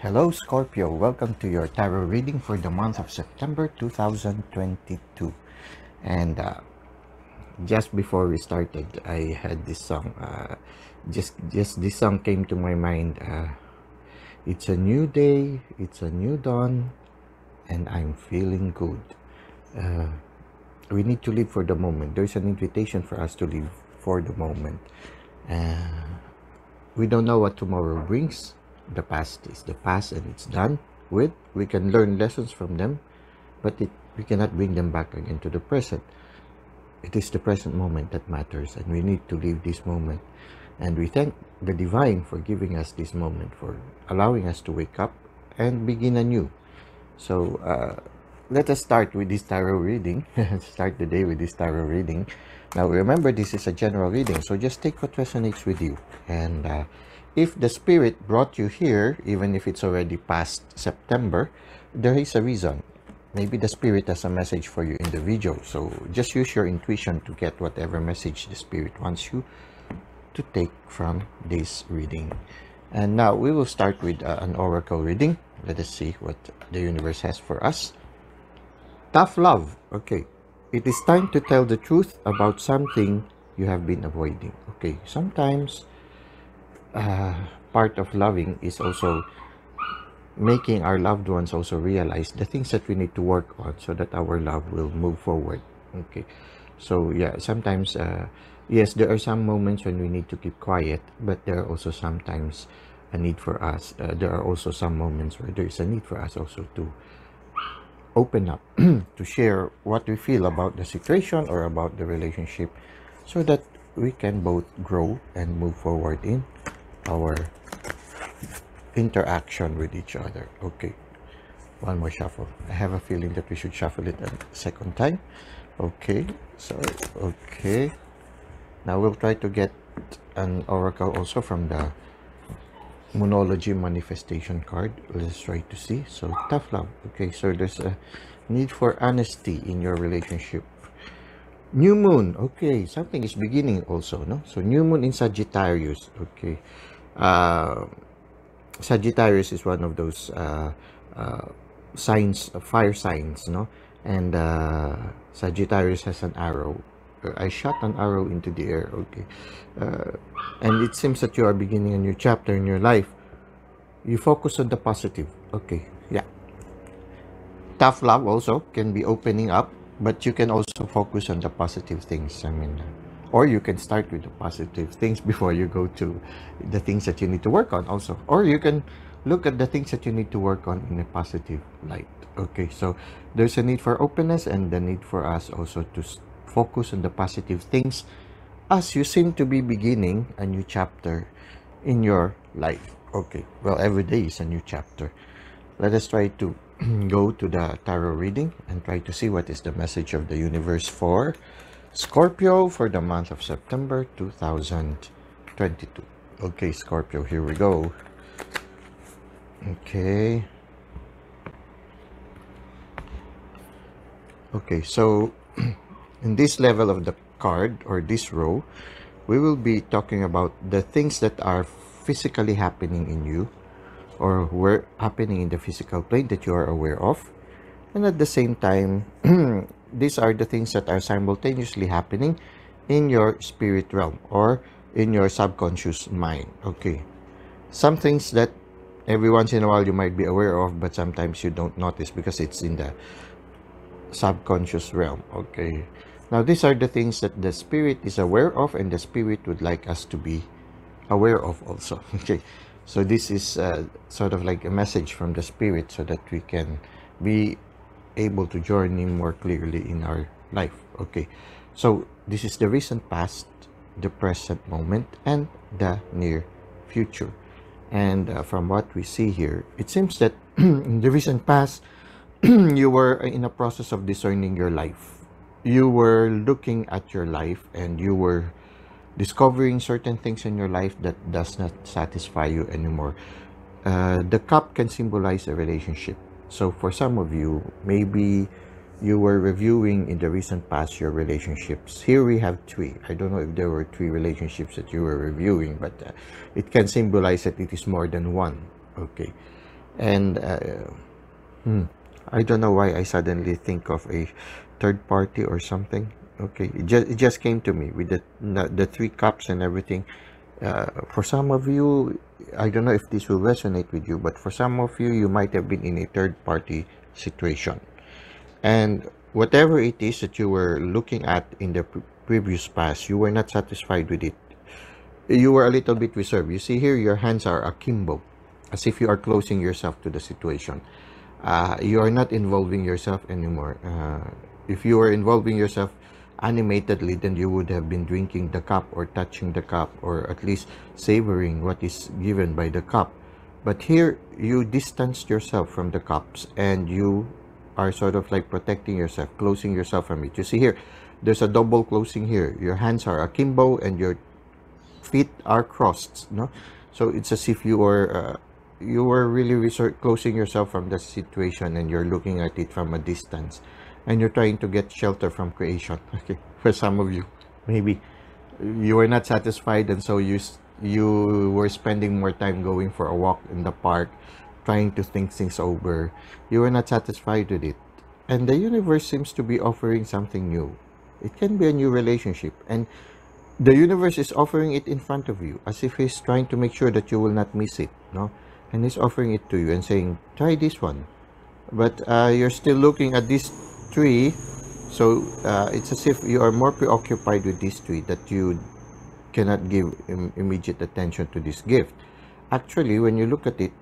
Hello Scorpio, welcome to your tarot reading for the month of September 2022. And just before we started, I had this song. Just this song came to my mind. It's a new day, it's a new dawn, and I'm feeling good. We need to live for the moment. There's an invitation for us to live for the moment. We don't know what tomorrow brings. The past is the past and it's done with. We can learn lessons from them, but we cannot bring them back again to the present. It is the present moment that matters, and we need to live this moment. And we thank the divine for giving us this moment, for allowing us to wake up and begin anew. So let us start with this tarot reading. Start the day with this tarot reading. Now remember, this is a general reading, so just take what resonates with you. And if the spirit brought you here, even if it's already past September, there is a reason. Maybe the spirit has a message for you in the video. So just use your intuition to get whatever message the spirit wants you to take from this reading. And now we will start with an oracle reading. Let us see what the universe has for us. Tough love. Okay. It is time to tell the truth about something you have been avoiding. Okay. Sometimes part of loving is also making our loved ones also realize the things that we need to work on so that our love will move forward. Okay. So yeah, sometimes yes, there are some moments when we need to keep quiet, but there are also sometimes a need for us. There are also some moments where there is a need for us also to open up, to share what we feel about the situation or about the relationship, so that we can both grow and move forward in our interaction with each other. Okay, one more shuffle. I have a feeling that we should shuffle it a second time. Okay, so okay, now we'll try to get an oracle also from the Moonology manifestation card. Let's try to see. So tough love. Okay, so there's a need for honesty in your relationship. New moon. Okay, something is beginning also, no? So new moon in Sagittarius. Okay, Sagittarius is one of those signs, fire signs, no? And Sagittarius has an arrow. I shot an arrow into the air. Okay, and it seems that you are beginning a new chapter in your life. You focus on the positive. Okay, yeah. Tough love also can be opening up, but you can also focus on the positive things. I mean, or you can start with the positive things before you go to the things that you need to work on also. Or you can look at the things that you need to work on in a positive light. Okay, so there's a need for openness and the need for us also to focus on the positive things as you seem to be beginning a new chapter in your life. Okay, well, every day is a new chapter. Let us try to go to the tarot reading and try to see what is the message of the universe for Scorpio for the month of September 2022. Okay, Scorpio, here we go. Okay. Okay, so in this level of the card or this row, we will be talking about the things that are physically happening in you or were happening in the physical plane that you are aware of. And at the same time, these are the things that are simultaneously happening in your spirit realm or in your subconscious mind. Okay, some things that every once in a while you might be aware of, but sometimes you don't notice because it's in the subconscious realm. Okay, now these are the things that the spirit is aware of and the spirit would like us to be aware of also. Okay, so this is sort of like a message from the spirit so that we can be able to journey more clearly in our life. Okay, so this is the recent past, the present moment, and the near future. And from what we see here, it seems that in the recent past you were in a process of discerning your life. You were looking at your life and you were discovering certain things in your life that does not satisfy you anymore. The cup can symbolize a relationship. So for some of you, maybe you were reviewing in the recent past your relationships. Here we have three. I don't know if there were three relationships that you were reviewing, but it can symbolize that it is more than one. Okay. And I don't know why I suddenly think of a third party or something. Okay, it just came to me with the three cups and everything. For some of you, I don't know if this will resonate with you, but for some of you, you might have been in a third party situation. And whatever it is that you were looking at in the previous past, you were not satisfied with it. You were a little bit reserved. You see here, your hands are akimbo, as if you are closing yourself to the situation. You are not involving yourself anymore. If you were involving yourself animatedly, then you would have been drinking the cup or touching the cup or at least savoring what is given by the cup. But here, you distanced yourself from the cups and you are sort of like protecting yourself, closing yourself from it. You see here, there's a double closing here. Your hands are akimbo and your feet are crossed, no? So it's as if you were really closing yourself from the situation and you're looking at it from a distance and you're trying to get shelter from creation. Okay, for some of you, maybe you were not satisfied and so you were spending more time going for a walk in the park, trying to think things over. You were not satisfied with it, and the universe seems to be offering something new. It can be a new relationship, and the universe is offering it in front of you as if he's trying to make sure that you will not miss it, no? And he's offering it to you and saying, try this one. But you're still looking at this tree, so it's as if you are more preoccupied with this tree that you cannot give immediate attention to this gift. Actually, when you look at it,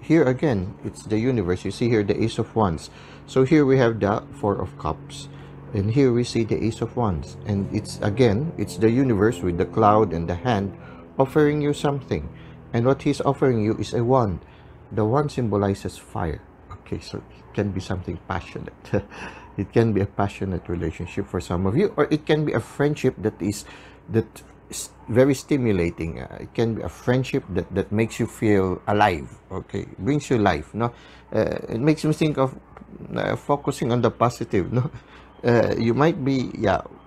here again, it's the universe. You see here the Ace of Wands. So here we have the Four of Cups. And here we see the Ace of Wands. And it's the universe with the cloud and the hand offering you something. And what he's offering you is a wand. The wand symbolizes fire. Okay, so it can be something passionate. It can be a passionate relationship for some of you. Or it can be a friendship that is very stimulating. It can be a friendship that makes you feel alive. Okay, brings you life. No, it makes me think of focusing on the positive. No, you might be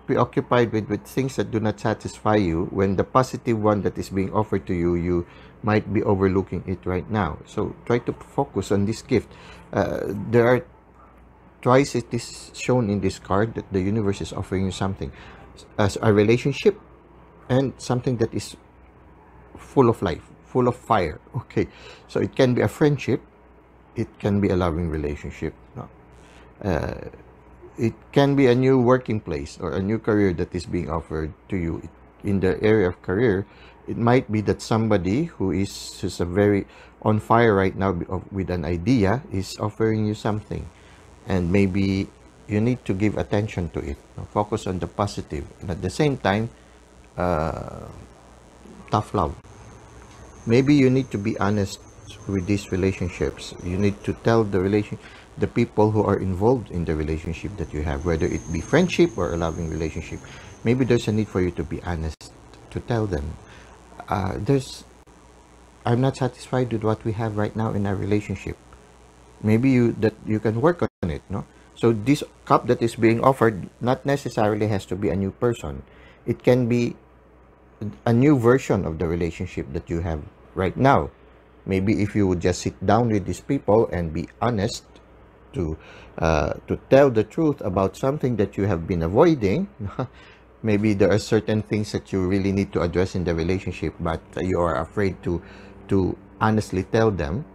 preoccupied with things that do not satisfy you when the positive one that is being offered to you, you might be overlooking it right now. So try to focus on this gift. There are twice it is shown in this card that the universe is offering you something as a relationship and something that is full of life, full of fire. Okay, so it can be a friendship, it can be a loving relationship. No? It can be a new working place or a new career that is being offered to you. In the area of career, it might be that somebody who is just a very on fire right now with an idea is offering you something, and maybe you need to give attention to it. Focus on the positive, and at the same time, tough love. Maybe you need to be honest with these relationships. You need to tell the people who are involved in the relationship that you have, whether it be friendship or a loving relationship. Maybe there's a need for you to be honest, to tell them, I'm not satisfied with what we have right now in our relationship. Maybe you can work on it, no? So this cup that is being offered not necessarily has to be a new person. It can be a new version of the relationship that you have right now. Maybe if you would just sit down with these people and be honest to tell the truth about something that you have been avoiding. Maybe there are certain things that you really need to address in the relationship, but you are afraid to honestly tell them.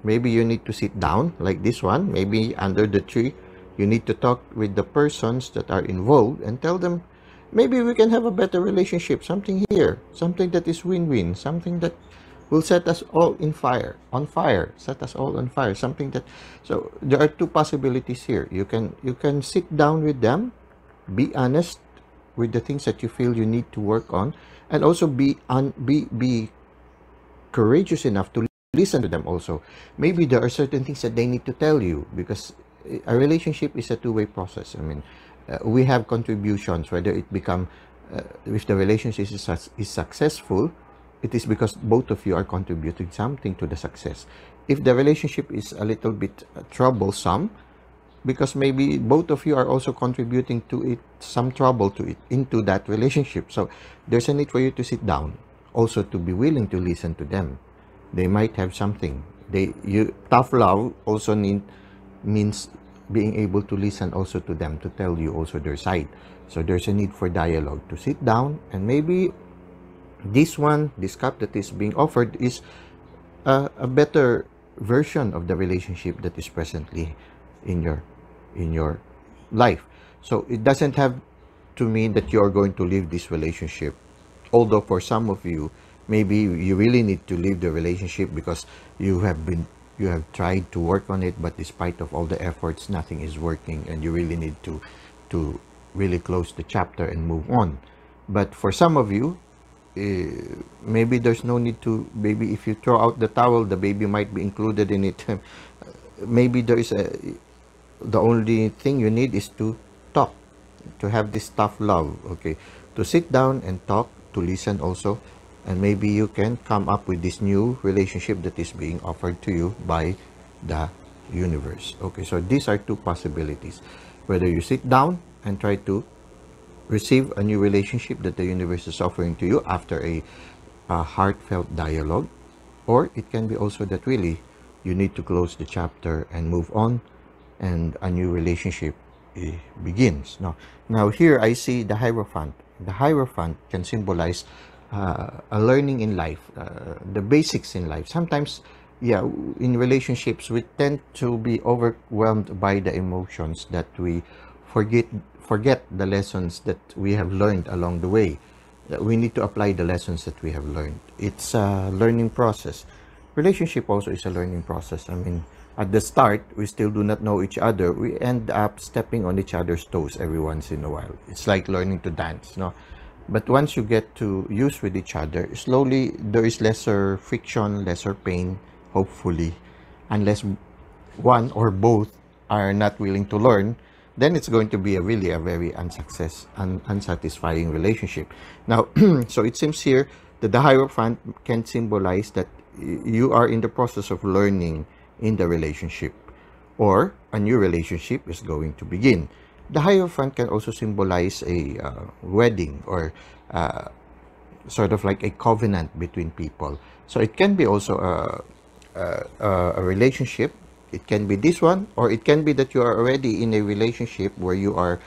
Maybe you need to sit down like this one, maybe under the tree. You need to talk with the persons that are involved and tell them, maybe we can have a better relationship, something here, something that is win-win, something that will set us all on fire, set us all on fire, something that, so there are two possibilities here. You can sit down with them, be honest with the things that you feel you need to work on, and also be courageous enough to listen to them also. Maybe there are certain things that they need to tell you, because a relationship is a two-way process. I mean, we have contributions, whether it become, if the relationship is successful, it is because both of you are contributing something to the success. If the relationship is a little bit troublesome, because maybe both of you are also contributing to it, some trouble to it, into that relationship. So there's a need for you to sit down, also to be willing to listen to them. They might have something Tough love also means being able to listen also to them, to tell you also their side. So there's a need for dialogue, to sit down, and maybe this cup that is being offered is a better version of the relationship that is presently in your life. So it doesn't have to mean that you are going to leave this relationship. Although for some of you, maybe you really need to leave the relationship because you have tried to work on it, but despite of all the efforts, nothing is working, and you really need to really close the chapter and move on. But for some of you, maybe there's no need to. Maybe if you throw out the towel, the baby might be included in it. Maybe the only thing you need is to talk, to have this tough love, okay, to sit down and talk, to listen also, and maybe you can come up with this new relationship that is being offered to you by the universe. Okay, so these are two possibilities: whether you sit down and try to receive a new relationship that the universe is offering to you after a heartfelt dialogue, or it can be also that really you need to close the chapter and move on, and a new relationship begins. Now here I see the Hierophant. The Hierophant can symbolize a learning in life, the basics in life. Sometimes, yeah, in relationships we tend to be overwhelmed by the emotions that we forget the lessons that we have learned along the way. We need to apply the lessons that we have learned. It's a learning process. Relationship also is a learning process. I mean, at the start, we still do not know each other. We end up stepping on each other's toes every once in a while. It's like learning to dance, no? But once you get to use with each other, slowly there is lesser friction, lesser pain, hopefully, unless one or both are not willing to learn. Then it's going to be really a very unsatisfying relationship. Now, so it seems here that the Hierophant can symbolize that you are in the process of learning in the relationship, or a new relationship is going to begin. The Hierophant can also symbolize a wedding, or sort of like a covenant between people. So it can be also a relationship. It can be this one, or it can be that you are already in a relationship where you are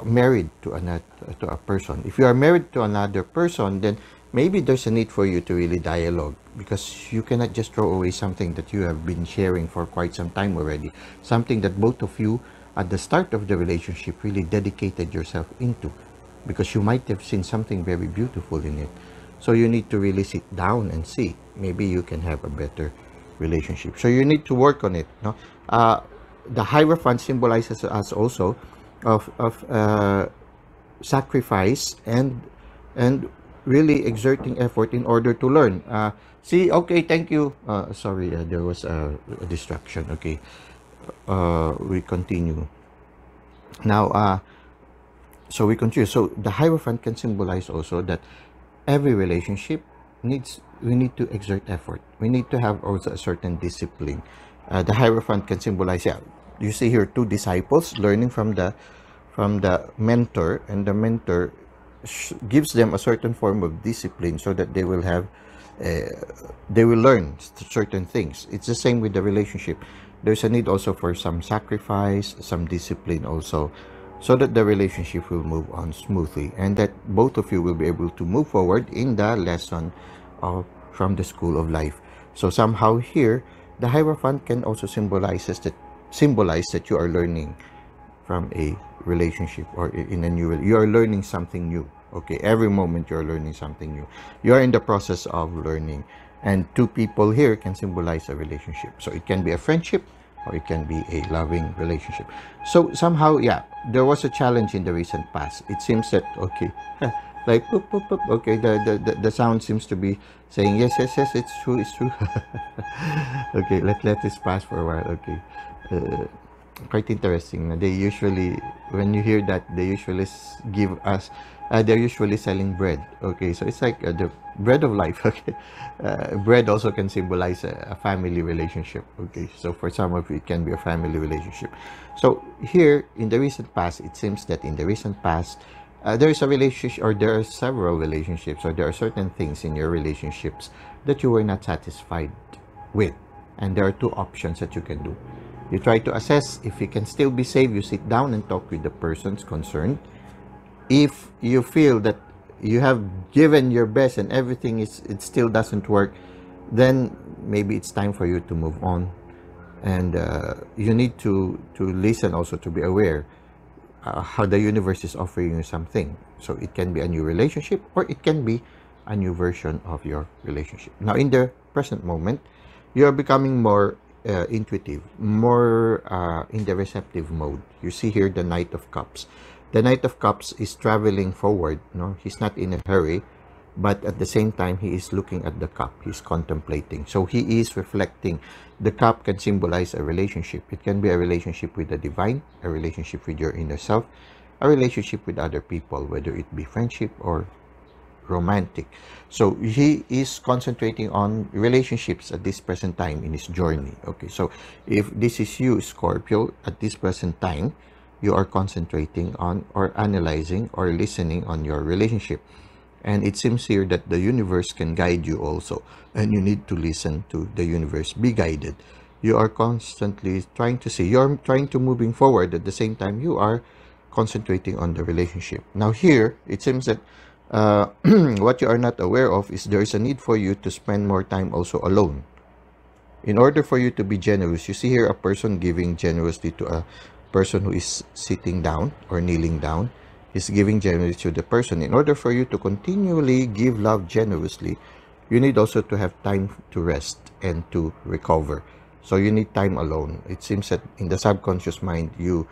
married to a person. If you are married to another person, then maybe there's a need for you to really dialogue, because you cannot just throw away something that you have been sharing for quite some time already, something that both of you at the start of the relationship really dedicated yourself into, because you might have seen something very beautiful in it. So you need to really sit down and see, maybe you can have a better relationship. So you need to work on it, no? The Hierophant symbolizes us also of sacrifice and really exerting effort in order to learn. See, okay, thank you. Sorry, there was a distraction. Okay, we continue. Now, so we continue. So the Hierophant can symbolize also that every relationship we need to exert effort. We need to have also a certain discipline. The Hierophant can symbolize, yeah, you see here two disciples learning from the mentor, and the mentor gives them a certain form of discipline so that they will learn certain things. It's the same with the relationship. There's a need also for some sacrifice, some discipline also, so that the relationship will move on smoothly, and that both of you will be able to move forward in the lesson from the school of life. So somehow here, the Hierophant can also symbolize that you are learning from a relationship, or in a new, you are learning something new. Okay, every moment you are learning something new. You are in the process of learning, and two people here can symbolize a relationship. So it can be a friendship, or it can be a loving relationship. So somehow, yeah, there was a challenge in the recent past. It seems that, okay, like boop, boop, boop, okay, the sound seems to be saying yes, yes, yes, it's true, it's true. Okay, let this pass for a while. Okay, quite interesting. They usually, when you hear that, they usually give us, they're usually selling bread. Okay, so it's like the bread of life. Okay, bread also can symbolize a family relationship. Okay, so for some of you, it can be a family relationship. So here in the recent past, it seems that in the recent past, there is a relationship, or there are several relationships, or there are certain things in your relationships that you were not satisfied with. and there are two options that you can do. You try to assess if he can still be saved. You sit down and talk with the persons concerned. If you feel that you have given your best and everything it still doesn't work, then maybe it's time for you to move on. And you need to listen also, to be aware how the universe is offering you something. So it can be a new relationship, or it can be a new version of your relationship. Now, in the present moment, you are becoming more intuitive, more in the receptive mode. You see here the Knight of Cups. The Knight of Cups is traveling forward. No, he's not in a hurry, but at the same time, he is looking at the cup. He's contemplating. So he is reflecting. The cup can symbolize a relationship. It can be a relationship with the divine, a relationship with your inner self, a relationship with other people, whether it be friendship or romantic. So he is concentrating on relationships at this present time in his journey. Okay, so if this is you, Scorpio, at this present time, you are concentrating on or analyzing or listening on your relationship. And it seems here that the universe can guide you also, and you need to listen to the universe. Be guided. You are constantly trying to see. You're trying to moving forward. At the same time, you are concentrating on the relationship. Now here, it seems that what you are not aware of is there is a need for you to spend more time also alone. In order for you to be generous, you see here a person giving generously to a person who is sitting down or kneeling down. Is giving generously to the person. In order for you to continually give love generously, you need also to have time to rest and to recover. So you need time alone. It seems that in the subconscious mind, you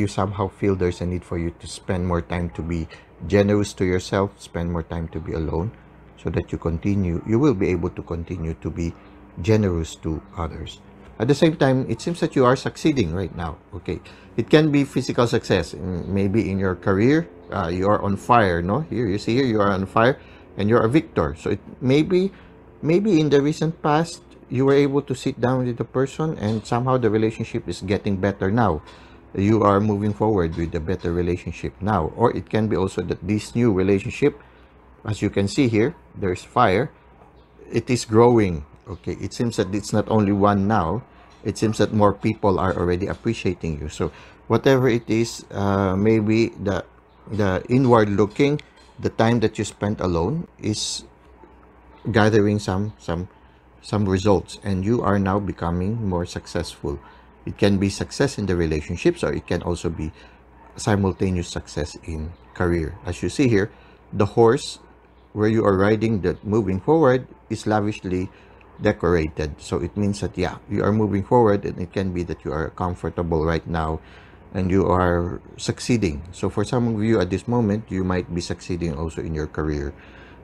somehow feel there's a need for you to spend more time to be generous to yourself, spend more time to be alone, so that you will be able to continue to be generous to others. At the same time, it seems that you are succeeding right now. Okay, it can be physical success, maybe in your career. You are on fire, no? Here you see here you are on fire, and you're a victor. So it maybe in the recent past you were able to sit down with the person, and somehow the relationship is getting better now. You are moving forward with a better relationship now. Or it can be also that this new relationship, as you can see here, there's fire. It is growing. Okay, it seems that it's not only one now. It seems that more people are already appreciating you. So whatever it is, maybe the inward looking, the time that you spent alone is gathering some results, and you are now becoming more successful. It can be success in the relationships, or it can also be simultaneous success in career. As you see here, the horse where you are riding, that moving forward, is lavishly decorated. So it means that, yeah, you are moving forward, and it can be that you are comfortable right now and you are succeeding. So for some of you at this moment, you might be succeeding also in your career,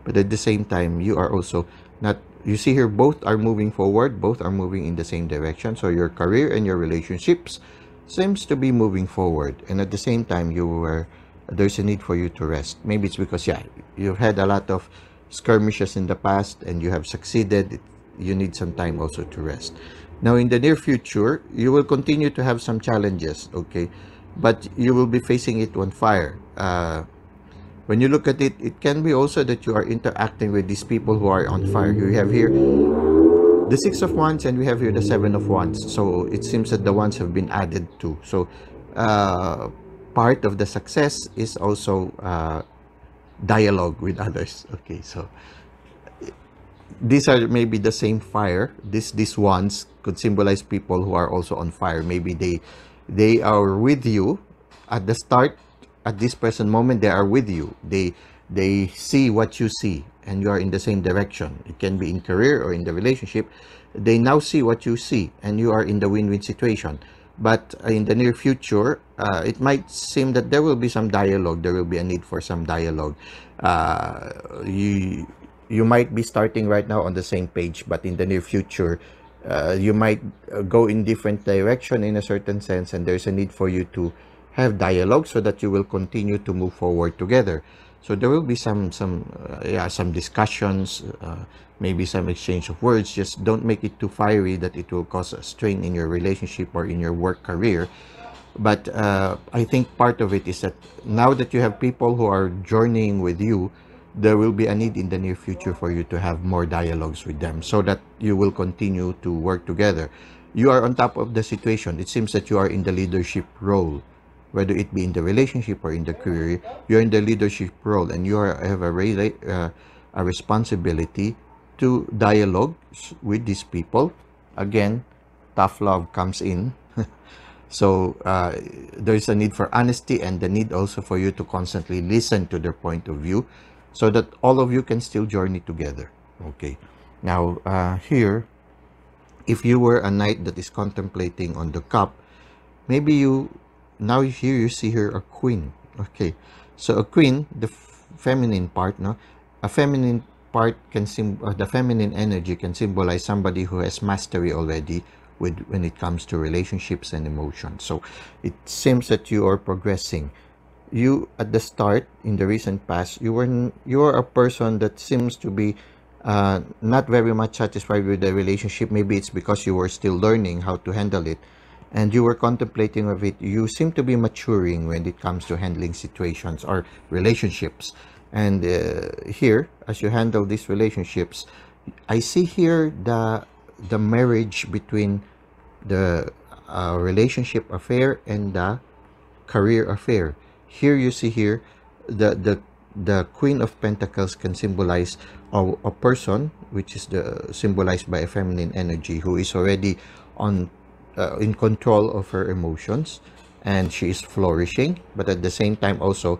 but at the same time, you are also not, you see here, both are moving forward, both are moving in the same direction. So your career and your relationships seems to be moving forward, and at the same time, there's a need for you to rest. Maybe it's because, yeah, you've had a lot of skirmishes in the past and you have succeeded. You need some time also to rest. Now, in the near future, you will continue to have some challenges, okay? But you will be facing it on fire. When you look at it, it can be also that you are interacting with these people who are on fire. You have here the Six of Wands, and we have here the Seven of Wands. So it seems that the wands have been added to. So part of the success is also dialogue with others. Okay, so these are maybe the same fire. These wands could symbolize people who are also on fire. Maybe they are with you at the start. At this present moment, they are with you. They see what you see, and you are in the same direction. It can be in career or in the relationship. They now see what you see, and you are in the win-win situation. But in the near future, it might seem that there will be some dialogue. There will be a need for some dialogue. You might be starting right now on the same page, but in the near future, you might go in different direction in a certain sense, and there's a need for you to have dialogue so that you will continue to move forward together. So there will be some discussions, maybe some exchange of words. Just don't make it too fiery that it will cause a strain in your relationship or in your work career. But I think part of it is that now that you have people who are journeying with you, there will be a need in the near future for you to have more dialogues with them so that you will continue to work together. You are on top of the situation. It seems that you are in the leadership role, whether it be in the relationship or in the career. You're in the leadership role, and have a responsibility to dialogue with these people. Again, tough love comes in. So there's a need for honesty, and the need also for you to constantly listen to their point of view so that all of you can still journey together. Okay. Now, here, if you were a knight that is contemplating on the cup, maybe now here you see here a queen. Okay. So a queen, the feminine part, no? A feminine part the feminine energy can symbolize somebody who has mastery already when it comes to relationships and emotions. So it seems that you are progressing. You at the start in the recent past, you are a person that seems to be not very much satisfied with the relationship. Maybe it's because you were still learning how to handle it, and you were contemplating of it. You seem to be maturing when it comes to handling situations or relationships. And here, as you handle these relationships, I see here the marriage between the relationship affair and the career affair. Here you see here the Queen of Pentacles can symbolize a person, which is symbolized by a feminine energy, who is already in control of her emotions, and she is flourishing. But at the same time also,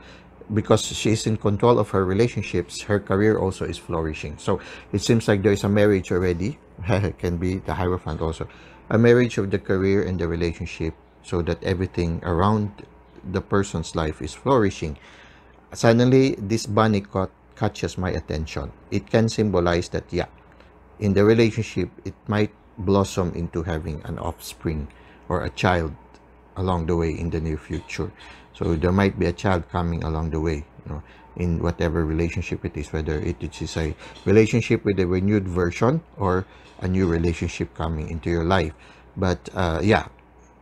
because she is in control of her relationships, her career also is flourishing. So it seems like there is a marriage already. It can be the Hierophant also, a marriage of the career and the relationship, so that everything around the person's life is flourishing. Suddenly this bunny catches my attention. It can symbolize that, yeah, in the relationship it might blossom into having an offspring or a child along the way in the near future. So there might be a child coming along the way, in whatever relationship it is, whether it is a relationship with a renewed version or a new relationship coming into your life. But yeah,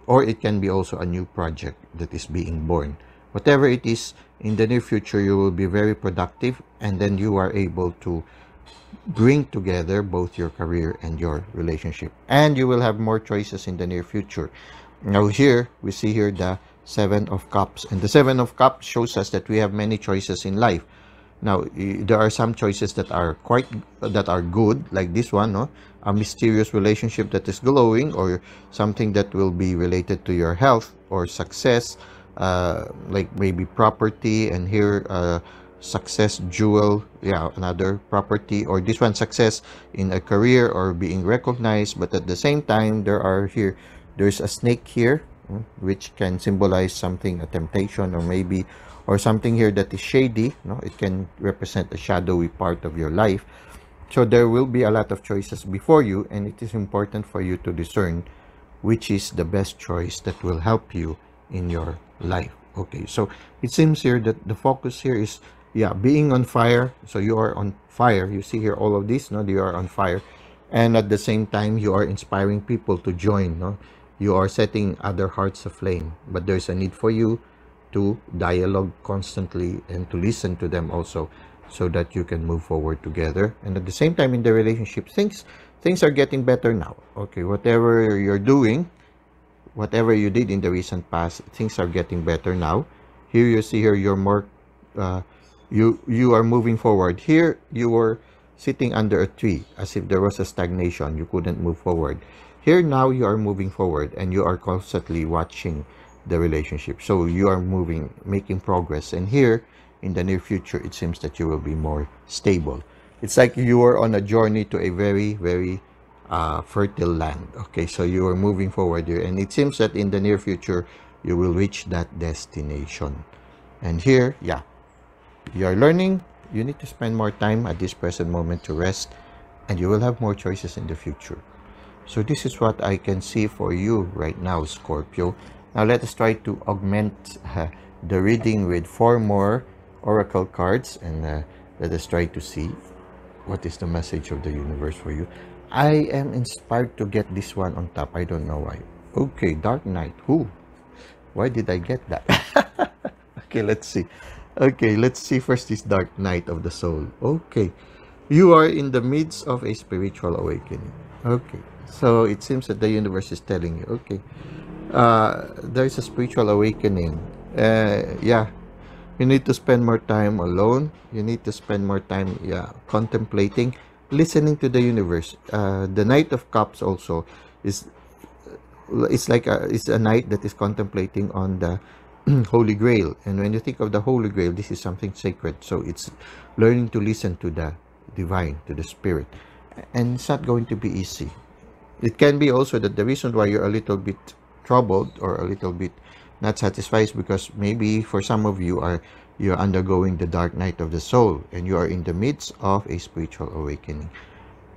or it can be also a new project that is being born. Whatever it is, in the near future you will be very productive, and then you are able to bring together both your career and your relationship, and you will have more choices in the near future. Now here we see here the Seven of Cups, and the Seven of Cups shows us that we have many choices in life. Now there are some choices that are good, like this one, no? A mysterious relationship that is glowing, or something that will be related to your health or success, like maybe property, and here success jewel, yeah, another property, or this one success in a career or being recognized. But at the same time, there's a snake here, which can symbolize something, a temptation, or something here that is shady. It can represent a shadowy part of your life. So there will be a lot of choices before you, and it is important for you to discern which is the best choice that will help you in your life. Okay, so it seems here that the focus here is, yeah, being on fire. So you are on fire. You see here all of this, you are on fire, and at the same time you are inspiring people to join. You are setting other hearts aflame, but there's a need for you to dialogue constantly and to listen to them also, so that you can move forward together. And at the same time, in the relationship, things are getting better now. Okay, whatever you're doing, whatever you did in the recent past, things are getting better now. Here you see here you're more you are moving forward. Here you were sitting under a tree as if there was a stagnation, you couldn't move forward. Here now you are moving forward, and you are constantly watching the relationship, so you are making progress. And here in the near future, it seems that you will be more stable. It's like you are on a journey to a very, very fertile land. Okay, so you are moving forward here, and it seems that in the near future you will reach that destination. And here, yeah, you are learning. You need to spend more time at this present moment to rest, and you will have more choices in the future. So this is what I can see for you right now, Scorpio. Now let us try to augment the reading with 4 more oracle cards, and let us try to see what is the message of the universe for you. I am inspired to get this one on top. I don't know why. Okay, Dark Knight. Why did I get that? Okay, let's see. Okay, let's see first this dark night of the soul. Okay. You are in the midst of a spiritual awakening. Okay. So it seems that the universe is telling you, okay, there's a spiritual awakening. Yeah, you need to spend more time alone. You need to spend more time, yeah, contemplating, listening to the universe. The Knight of Cups also is, it's a knight that is contemplating on the Holy Grail. And when you think of the Holy Grail, this is something sacred. So it's learning to listen to the divine, to the spirit. And it's not going to be easy. It can be also that the reason why you're a little bit troubled or a little bit not satisfied is because maybe for some of you you're undergoing the dark night of the soul and you are in the midst of a spiritual awakening.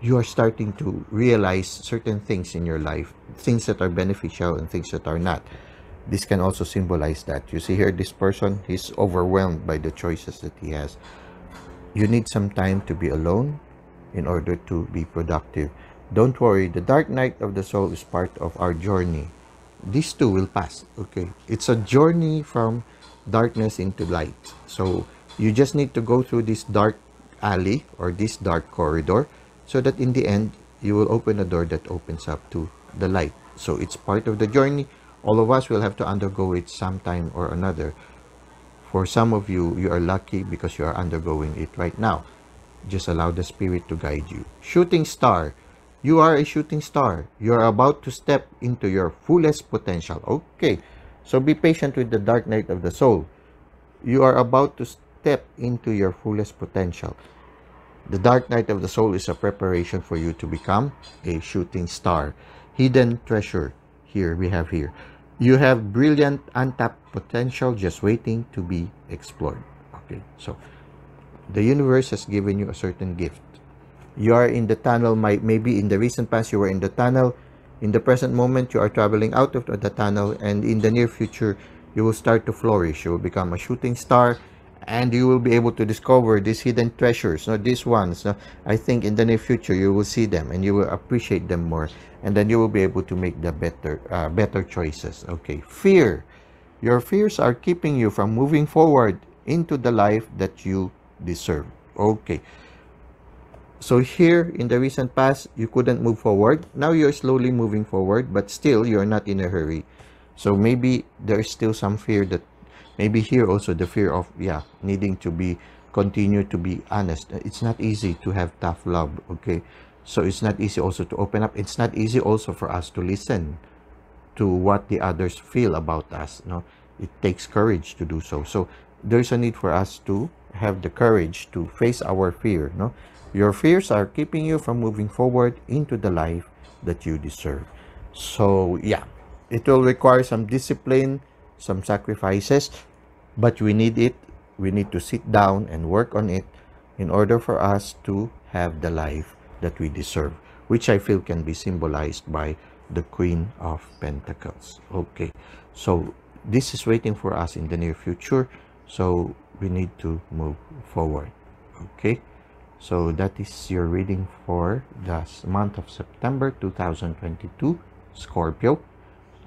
You are starting to realize certain things in your life, things that are beneficial and things that are not. This can also symbolize that. You see here, this person, he's overwhelmed by the choices that he has. You need some time to be alone in order to be productive. Don't worry, the dark night of the soul is part of our journey. These two will pass, okay? It's a journey from darkness into light. So you just need to go through this dark alley or this dark corridor so that in the end, you will open a door that opens up to the light. So it's part of the journey. All of us will have to undergo it sometime or another. For some of you, you are lucky because you are undergoing it right now. Just allow the spirit to guide you. Shooting star. You are a shooting star. You are about to step into your fullest potential. Okay. So be patient with the dark night of the soul. You are about to step into your fullest potential. The dark night of the soul is a preparation for you to become a shooting star. Hidden treasure. Here we have here. You have brilliant untapped potential just waiting to be explored. Okay. So the universe has given you a certain gift. You are in the tunnel. Maybe in the recent past you were in the tunnel. In the present moment you are traveling out of the tunnel, and in the near future you will start to flourish. You will become a shooting star, and you will be able to discover these hidden treasures. Now these ones, I think in the near future you will see them and you will appreciate them more, and then you will be able to make the better choices. Okay. Fear. Your fears are keeping you from moving forward into the life that you deserve. Okay. So here in the recent past, you couldn't move forward. Now you're slowly moving forward, but still you're not in a hurry. So maybe there's still some fear that maybe here also the fear of, yeah, needing to be continue to be honest. It's not easy to have tough love. Okay. So it's not easy also to open up. It's not easy also for us to listen to what the others feel about us. No, it takes courage to do so. So there's a need for us to have the courage to face our fear. No, your fears are keeping you from moving forward into the life that you deserve. So yeah, it will require some discipline, some sacrifices, but we need it. We need to sit down and work on it in order for us to have the life that we deserve, which I feel can be symbolized by the Queen of Pentacles. Okay, so this is waiting for us in the near future, so we need to move forward. Okay, so that is your reading for the month of September 2022, Scorpio.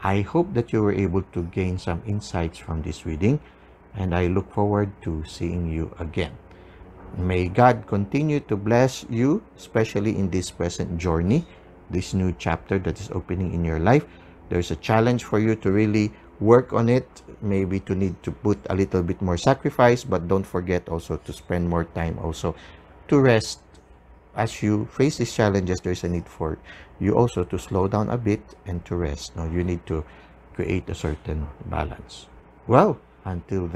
I hope that you were able to gain some insights from this reading, and I look forward to seeing you again. May God continue to bless you, especially in this present journey, this new chapter that is opening in your life. There's a challenge for you to really work on it, maybe to need to put a little bit more sacrifice, but don't forget also to spend more time also to rest. As you face these challenges, there's a need for you also to slow down a bit and to rest. Now you need to create a certain balance. Well, until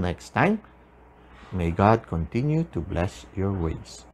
next time, may God continue to bless your ways.